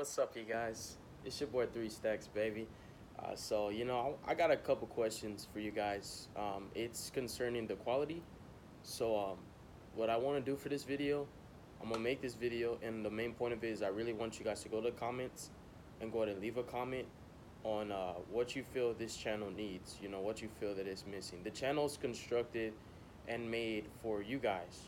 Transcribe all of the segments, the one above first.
What's up, you guys? It's your boy Three Stacks, baby. I got a couple questions for you guys. It's concerning the quality. What I want to do for this video, I'm gonna make this video, and the main point of it is I really want you guys to go to the comments and go ahead and leave a comment on what you feel this channel needs. What you feel that it's missing. The channel is constructed and made for you guys.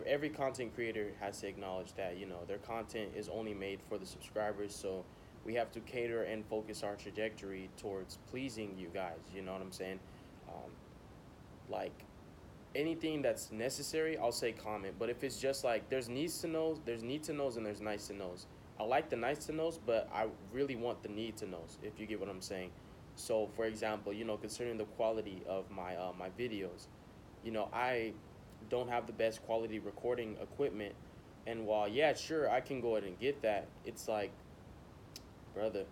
Every content creator has to acknowledge that their content is only made for the subscribers, so we have to cater and focus our trajectory towards pleasing you guys. You know what I'm saying? um, like anything that's necessary, I'll say comment. But if it's just like there's needs to knows, there's need to knows, and there's nice to knows. I like the nice to knows, but I really want the need to knows, if you get what I'm saying. So for example, concerning the quality of my videos, I don't have the best quality recording equipment. And while, yeah, sure, I can go ahead and get that, it's like, brother,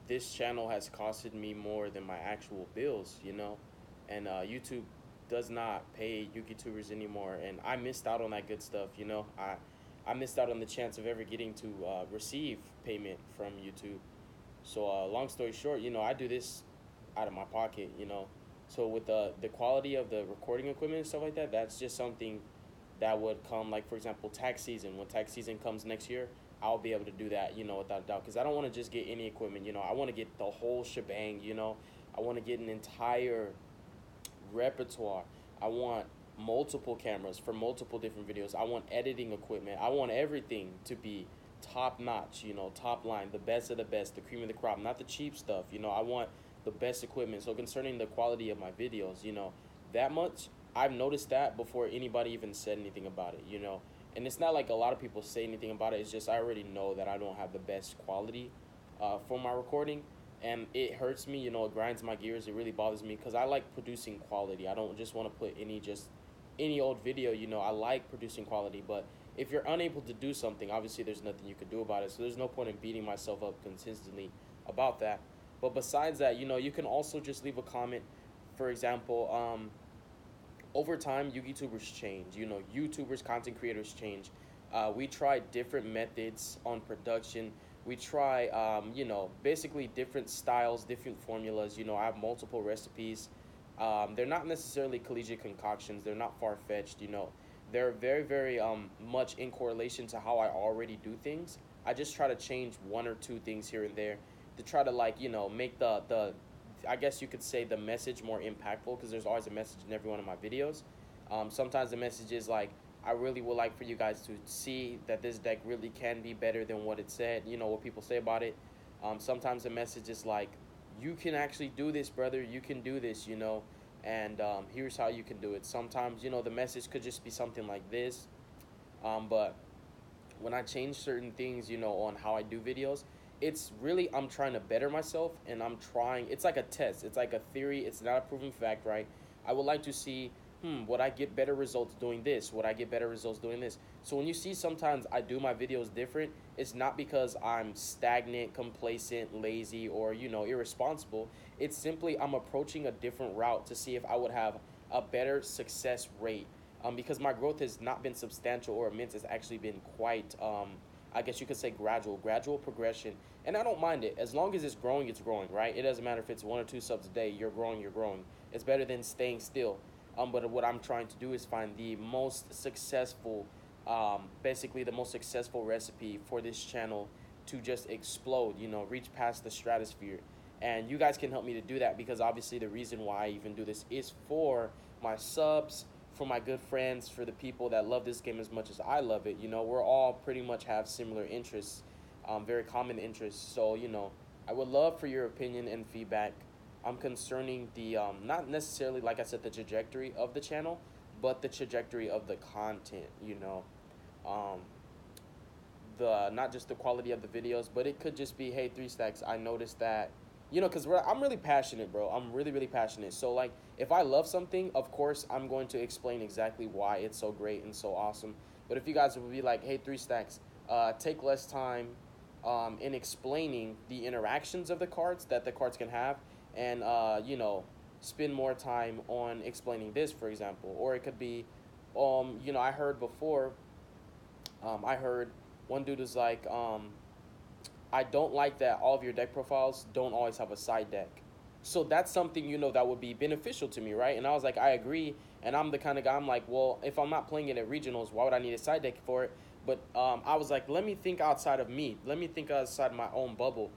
this channel has costed me more than my actual bills. And YouTube does not pay Yugitubers anymore, and I missed out on that good stuff. I missed out on the chance of ever getting to receive payment from YouTube. So long story short, I do this out of my pocket. So with the quality of the recording equipment and stuff like that, that's just something that would come, like for example tax season. When tax season comes next year, I'll be able to do that, without a doubt, because I don't want to just get any equipment. I want to get the whole shebang. I want to get an entire repertoire. I want multiple cameras for multiple different videos. I want editing equipment. I want everything to be top notch, top line, the best of the best, the cream of the crop, not the cheap stuff. I want the best equipment. So concerning the quality of my videos, that much I've noticed that before anybody even said anything about it. And it's not like a lot of people say anything about it. It's just I already know that I don't have the best quality for my recording, and it hurts me. It grinds my gears. It really bothers me because I like producing quality. I don't just want to put any old video. I like producing quality, but if you're unable to do something, obviously there's nothing you could do about it. So there's no point in beating myself up consistently about that. But besides that, you can also just leave a comment. For example, over time, YouTubers change. YouTubers, content creators change. We try different methods on production. We try, basically different styles, different formulas. I have multiple recipes. They're not necessarily collegiate concoctions. They're not far-fetched. They're very, very much in correlation to how I already do things. I just try to change one or two things here and there to try to, like, make the I guess you could say, the message more impactful, because there's always a message in every one of my videos. Sometimes the message is like, I really would like for you guys to see that this deck really can be better than what it said, what people say about it. Sometimes the message is like, you can actually do this, brother, you can do this. And here's how you can do it. Sometimes, the message could just be something like this. But when I change certain things, on how I do videos, it's really, I'm trying to better myself, and it's like a test. It's like a theory. It's not a proven fact, right? I would like to see, would I get better results doing this? Would I get better results doing this? So when you see sometimes I do my videos different, it's not because I'm stagnant, complacent, lazy, or, irresponsible. It's simply I'm approaching a different route to see if I would have a better success rate. Because my growth has not been substantial or immense. It's actually been quite, I guess you could say, gradual progression. And I don't mind it. As long as it's growing, right? It doesn't matter if it's 1 or 2 subs a day. You're growing. It's better than staying still. But what I'm trying to do is find the most successful, basically the most successful recipe for this channel to just explode, reach past the stratosphere. And you guys can help me to do that, because obviously the reason why I even do this is for my subs, for my good friends, for the people that love this game as much as I love it. We're all pretty much have similar interests, very common interests. So, I would love for your opinion and feedback concerning the, not necessarily, like I said, the trajectory of the channel, but the trajectory of the content. Um, the Not just the quality of the videos, but it could just be, hey, Three Stacks, I noticed that, because I'm really passionate, bro. I'm really, really passionate. So, like, if I love something, of course, I'm going to explain exactly why it's so great and so awesome. But if you guys would be like, hey, Three Stacks, take less time in explaining the interactions of the cards that the cards can have, and, spend more time on explaining this, for example. Or it could be, I heard before, I heard one dude was like, I don't like that all of your deck profiles don't always have a side deck. So that's something, that would be beneficial to me, right? And I was like, I agree. And I'm the kind of guy, I'm like, well, if I'm not playing it at regionals, why would I need a side deck for it? But I was like, let me think outside of me. Let me think outside my own bubble.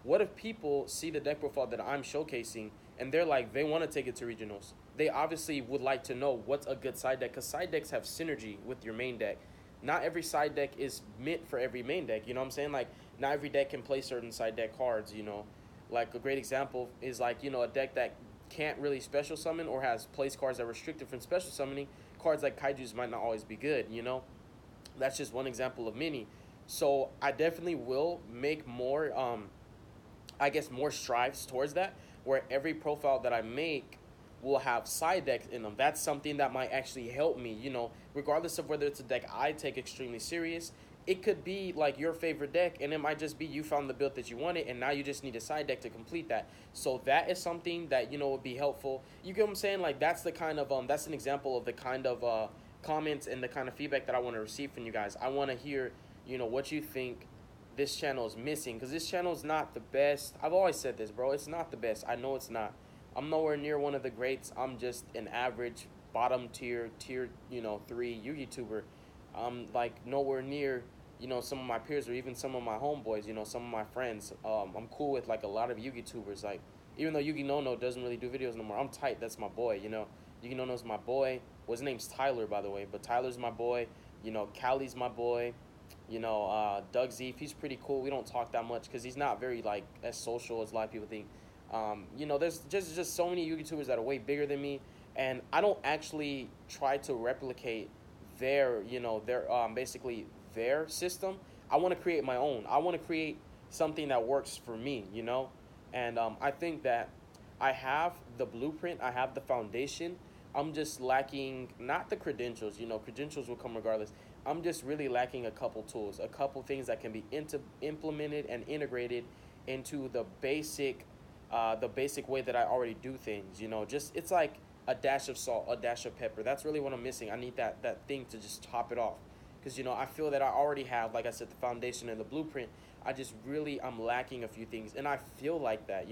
What if people see the deck profile that I'm showcasing and they're like, they want to take it to regionals? They obviously would like to know what's a good side deck, because side decks have synergy with your main deck. Not every side deck is meant for every main deck. You know what I'm saying? Like, not every deck can play certain side deck cards. Like, a great example is, like, a deck that can't really special summon or has place cards that are restricted from special summoning. Cards like Kaijus might not always be good. That's just one example of many. So I definitely will make more, I guess, more strives towards that, where every profile that I make will have side decks in them. That's something that might actually help me, regardless of whether it's a deck I take extremely serious. It could be like your favorite deck, and it might just be you found the build that you wanted, and now you just need a side deck to complete that. So that is something that would be helpful. You get what I'm saying? Like, that's the kind of that's an example of the kind of comments and the kind of feedback that I want to receive from you guys. I want to hear what you think this channel is missing, because this channel is not the best. I've always said this, bro. It's not the best. I know it's not. I'm nowhere near one of the greats. I'm just an average bottom tier 3 Yugituber. I'm like nowhere near some of my peers or even some of my homeboys, some of my friends. I'm cool with like a lot of Yugitubers. Like, even though Yugi No doesn't really do videos no more, I'm tight. That's my boy. Yugi No my boy. Well, his name's Tyler, by the way, but Tyler's my boy. Callie's my boy. Doug Zeef, he's pretty cool. We don't talk that much because he's not very like as social as a lot of people think. There's just so many YouTubers that are way bigger than me, and I don't actually try to replicate their basically their system. I want to create my own. I want to create something that works for me. And I think that I have the blueprint, I have the foundation. I'm just lacking not the credentials. Credentials will come regardless. I'm just really lacking a couple tools, a couple things that can be implemented and integrated into the basic way that I already do things. Just it's like a dash of salt, a dash of pepper. That's really what I'm missing. I need that thing to just top it off, because I feel that I already have, like I said, the foundation and the blueprint. I'm lacking a few things, and I feel like that.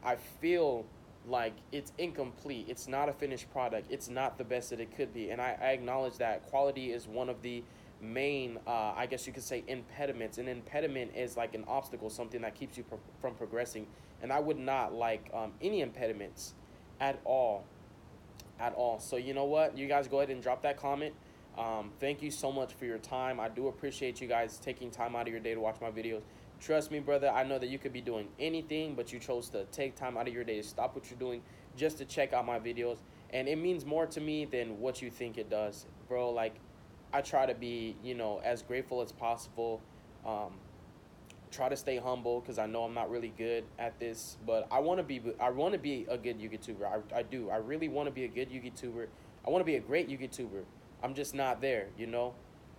I feel like it's incomplete. It's not a finished product. It's not the best that it could be, and I acknowledge that quality is one of the main, I guess you could say, impediments. An impediment is like an obstacle, something that keeps you from progressing, and I would not like any impediments at all. So you know what? You guys go ahead and drop that comment. Thank you so much for your time. I do appreciate you guys taking time out of your day to watch my videos. Trust me, brother, I know that you could be doing anything, but you chose to take time out of your day to stop what you're doing just to check out my videos. And it means more to me than what you think it does. Bro, like, I try to be, as grateful as possible. Try to stay humble, because I know I'm not really good at this, but I want to be a good YouTuber. I do. I really want to be a good YouTuber. I want to be a great YouTuber. I'm just not there.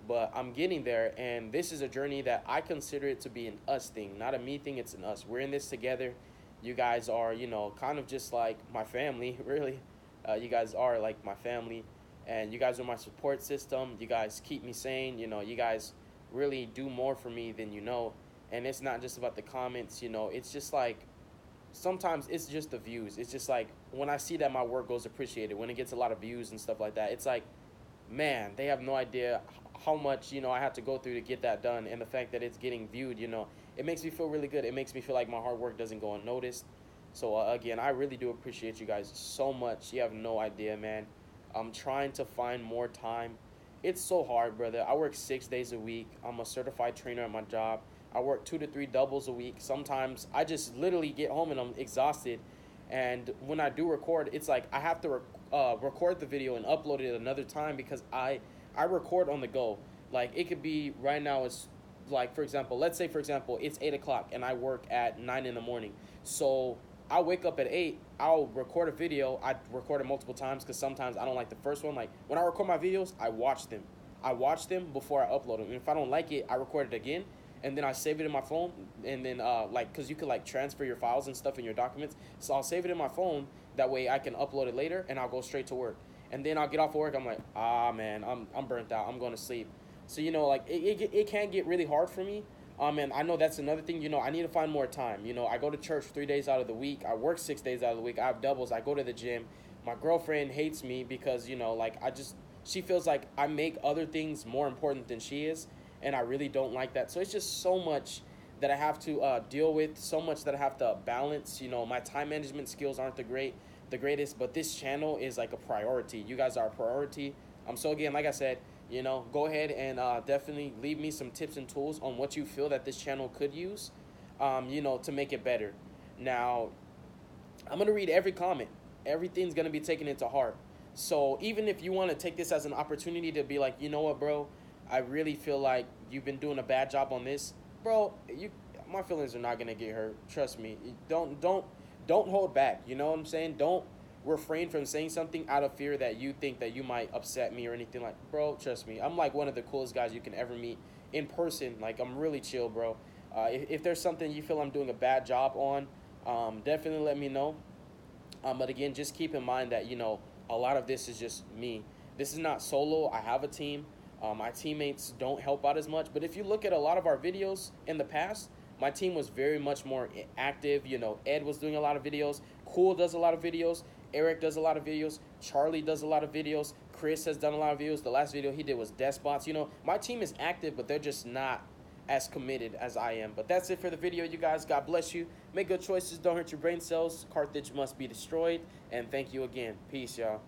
But I'm getting there, and this is a journey that I consider it to be an us thing, not a me thing. It's an us. We're in this together. You guys are, kind of just like my family, really. You guys are like my family, and you guys are my support system. You guys keep me sane. You guys really do more for me than you know. And it's not just about the comments. It's just like, sometimes it's just the views. It's just like, when I see that my work goes appreciated, when it gets a lot of views and stuff like that, it's like, man, they have no idea how much I have to go through to get that done. And the fact that it's getting viewed, it makes me feel really good. It makes me feel like my hard work doesn't go unnoticed. So again, I really do appreciate you guys so much. You have no idea, man. I'm trying to find more time. It's so hard, brother. I work 6 days a week. I'm a certified trainer at my job. I work 2 to 3 doubles a week. Sometimes I just literally get home and I'm exhausted. And when I do record, it's like I have to record the video and upload it another time, because I record on the go. Like, it could be right now, it's like, for example, let's say, for example, it's 8 o'clock and I work at 9 in the morning. So I'll wake up at 8, I'll record a video. I record it multiple times, because sometimes I don't like the first one. Like, when I record my videos, I watch them. Before I upload them. And if I don't like it, I record it again. And then I save it in my phone, and then because you could like transfer your files and stuff in your documents, so I'll save it in my phone. That way I can upload it later, and I'll go straight to work. And then I'll get off of work. I'm like, man, I'm burnt out. I'm going to sleep. So like it can get really hard for me. And I know that's another thing. You know, I need to find more time. You know, I go to church 3 days out of the week. I work 6 days out of the week. I have doubles. I go to the gym. My girlfriend hates me because, you know, like she feels like I make other things more important than she is, and I really don't like that. So it's just so much that I have to deal with, so much that I have to balance. You know, my time management skills aren't the greatest, but this channel is like a priority. You guys are a priority. So again, like I said, you know, go ahead and definitely leave me some tips and tools on what you feel that this channel could use, you know, to make it better. Now, I'm gonna read every comment. Everything's gonna be taken into heart. So even if you want to take this as an opportunity to be like, you know what, bro, I really feel like you've been doing a bad job on this, bro. My feelings are not gonna get hurt. Trust me. Don't hold back. You know what I'm saying? Don't refrain from saying something out of fear that you think that you might upset me or anything. Like, bro, trust me. I'm like one of the coolest guys you can ever meet in person. Like, I'm really chill, bro. If there's something you feel I'm doing a bad job on, definitely let me know. But again, just keep in mind that, you know, a lot of this is just me. This is not solo. I have a team. My teammates don't help out as much. But if you look at a lot of our videos in the past, my team was very much more active. You know, Ed was doing a lot of videos. Cool does a lot of videos. Eric does a lot of videos. Charlie does a lot of videos. Chris has done a lot of videos. The last video he did was Despots. You know, my team is active, but they're just not as committed as I am. But that's it for the video, you guys. God bless you. Make good choices. Don't hurt your brain cells. Carthage must be destroyed. And thank you again. Peace, y'all.